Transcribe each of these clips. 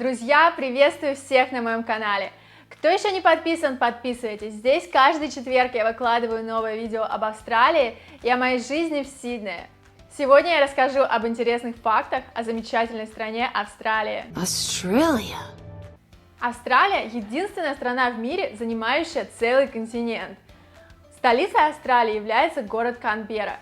Друзья, приветствую всех на моем канале! Кто еще не подписан, подписывайтесь. Здесь каждый четверг я выкладываю новое видео об Австралии и о моей жизни в Сиднее. Сегодня я расскажу об интересных фактах о замечательной стране Австралия. Австралия – единственная страна в мире, занимающая целый континент. Столицей Австралии является город Канберра.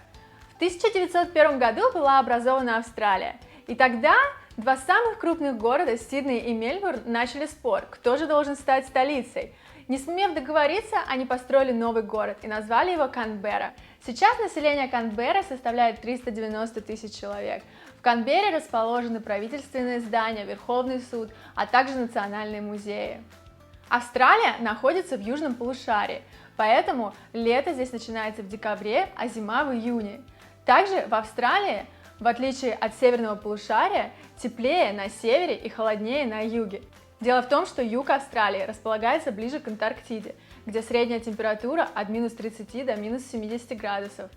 В 1901 году была образована Австралия, и тогда два самых крупных города, Сидней и Мельбурн, начали спор, кто же должен стать столицей. Не сумев договориться, они построили новый город и назвали его Канберра. Сейчас население Канберры составляет 390 тысяч человек. В Канберре расположены правительственные здания, Верховный суд, а также национальные музеи. Австралия находится в южном полушарии, поэтому лето здесь начинается в декабре, а зима в июне. Также в Австралии, в отличие от северного полушария, теплее на севере и холоднее на юге. Дело в том, что юг Австралии располагается ближе к Антарктиде, где средняя температура от минус 30 до минус 70 градусов.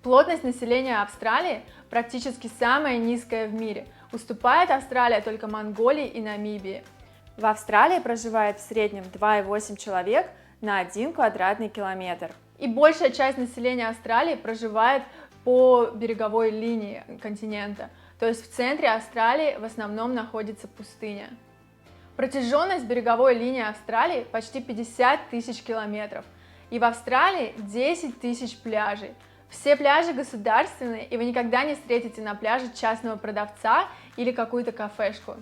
Плотность населения Австралии практически самая низкая в мире, уступает Австралия только Монголии и Намибии. В Австралии проживает в среднем 2,8 человек на 1 квадратный километр. И большая часть населения Австралии проживает по береговой линии континента, то есть в центре Австралии в основном находится пустыня. Протяженность береговой линии Австралии почти 50 тысяч километров, и в Австралии 10 тысяч пляжей. Все пляжи государственные, и вы никогда не встретите на пляже частного продавца или какую-то кафешку.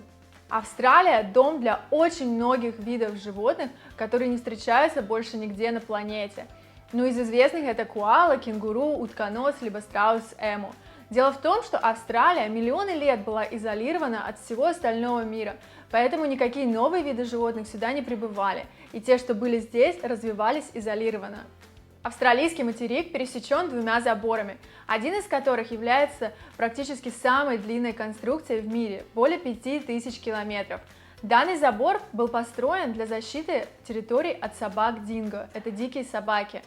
Австралия – дом для очень многих видов животных, которые не встречаются больше нигде на планете. Но из известных это коала, кенгуру, утконос, либо страус эму. Дело в том, что Австралия миллионы лет была изолирована от всего остального мира, поэтому никакие новые виды животных сюда не прибывали, и те, что были здесь, развивались изолированно. Австралийский материк пересечен двумя заборами, один из которых является практически самой длинной конструкцией в мире, более 5000 километров. Данный забор был построен для защиты территорий от собак динго, это дикие собаки.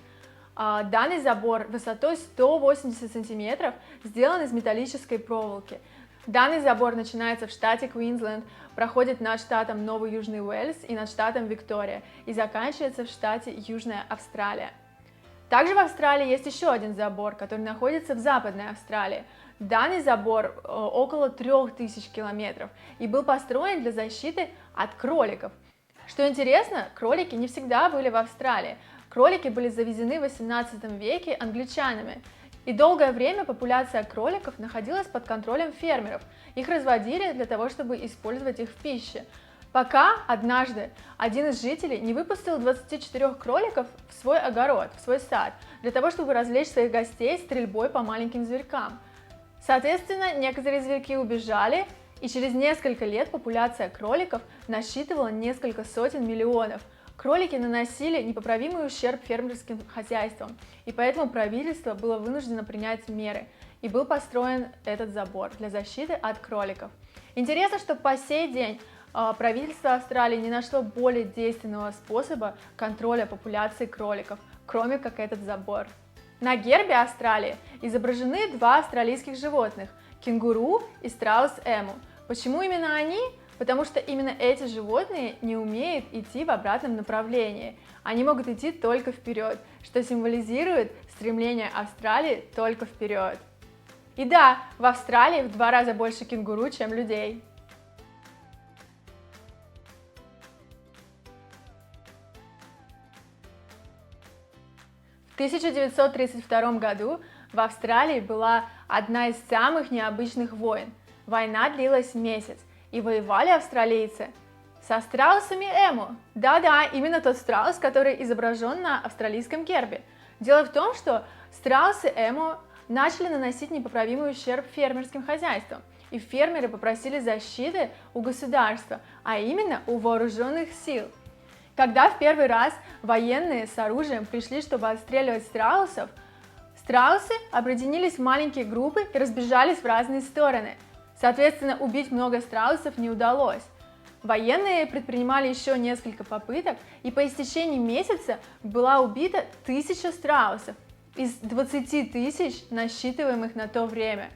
Данный забор высотой 180 сантиметров сделан из металлической проволоки. Данный забор начинается в штате Квинсленд, проходит над штатом Новый Южный Уэльс и над штатом Виктория и заканчивается в штате Южная Австралия. Также в Австралии есть еще один забор, который находится в Западной Австралии. Данный забор около 3000 километров и был построен для защиты от кроликов. Что интересно, кролики не всегда были в Австралии. Кролики были завезены в 18 веке англичанами, и долгое время популяция кроликов находилась под контролем фермеров. Их разводили для того, чтобы использовать их в пище. Пока однажды один из жителей не выпустил 24 кроликов в свой огород, в свой сад, для того, чтобы развлечь своих гостей стрельбой по маленьким зверькам. Соответственно, некоторые зверьки убежали, и через несколько лет популяция кроликов насчитывала несколько сотен миллионов. Кролики наносили непоправимый ущерб фермерским хозяйствам, и поэтому правительство было вынуждено принять меры, и был построен этот забор для защиты от кроликов. Интересно, что по сей день правительство Австралии не нашло более действенного способа контроля популяции кроликов, кроме как этот забор. На гербе Австралии изображены два австралийских животных – кенгуру и страус эму. Почему именно они? Потому что именно эти животные не умеют идти в обратном направлении. Они могут идти только вперед, что символизирует стремление Австралии только вперед. И да, в Австралии в 2 раза больше кенгуру, чем людей. В 1932 году в Австралии была одна из самых необычных войн. Война длилась месяц, и воевали австралийцы со страусами эму. Да-да, именно тот страус, который изображен на австралийском гербе. Дело в том, что страусы эму начали наносить непоправимый ущерб фермерским хозяйствам, и фермеры попросили защиты у государства, а именно у вооруженных сил. Когда в первый раз военные с оружием пришли, чтобы отстреливать страусов, страусы объединились в маленькие группы и разбежались в разные стороны. Соответственно, убить много страусов не удалось. Военные предпринимали еще несколько попыток, и по истечении месяца была убита 1000 страусов из 20 тысяч, насчитываемых на то время.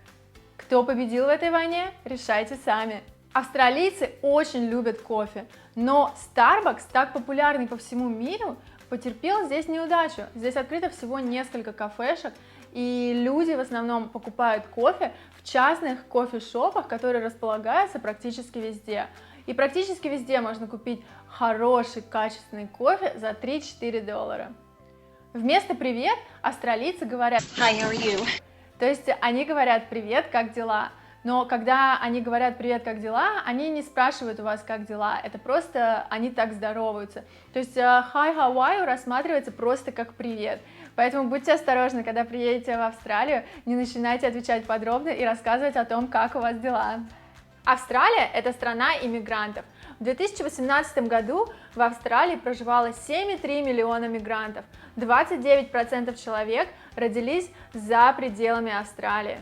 Кто победил в этой войне, решайте сами. Австралийцы очень любят кофе, но Starbucks, так популярный по всему миру, потерпел здесь неудачу. Здесь открыто всего несколько кафешек, и люди в основном покупают кофе в частных кофешопах, которые располагаются практически везде. И практически везде можно купить хороший, качественный кофе за 3-4 доллара. Вместо «привет» австралийцы говорят Hi, how are you? То есть они говорят «привет, как дела?». Но когда они говорят «привет, как дела?», они не спрашивают у вас «как дела?», это просто они так здороваются. То есть «hi, how are you» рассматривается просто как «привет». Поэтому будьте осторожны, когда приедете в Австралию, не начинайте отвечать подробно и рассказывать о том, как у вас дела. Австралия – это страна иммигрантов. В 2018 году в Австралии проживало 7,3 миллиона мигрантов. 29% человек родились за пределами Австралии.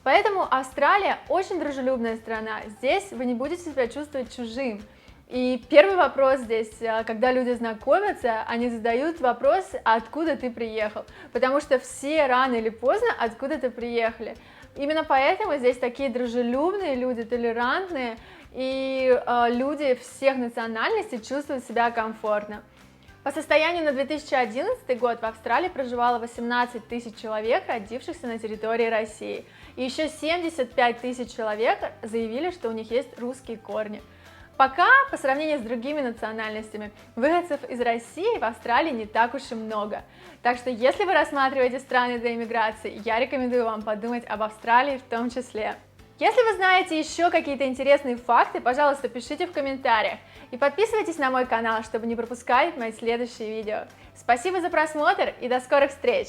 Поэтому Австралия очень дружелюбная страна. Здесь вы не будете себя чувствовать чужим. И первый вопрос здесь, когда люди знакомятся, они задают вопрос, откуда ты приехал, потому что все рано или поздно откуда-то приехали. Именно поэтому здесь такие дружелюбные люди, толерантные, и люди всех национальностей чувствуют себя комфортно. По состоянию на 2011 год в Австралии проживало 18 тысяч человек, родившихся на территории России, и еще 75 тысяч человек заявили, что у них есть русские корни. Пока, по сравнению с другими национальностями, выходцев из России в Австралии не так уж и много. Так что, если вы рассматриваете страны для иммиграции, я рекомендую вам подумать об Австралии в том числе. Если вы знаете еще какие-то интересные факты, пожалуйста, пишите в комментариях. И подписывайтесь на мой канал, чтобы не пропускать мои следующие видео. Спасибо за просмотр и до скорых встреч!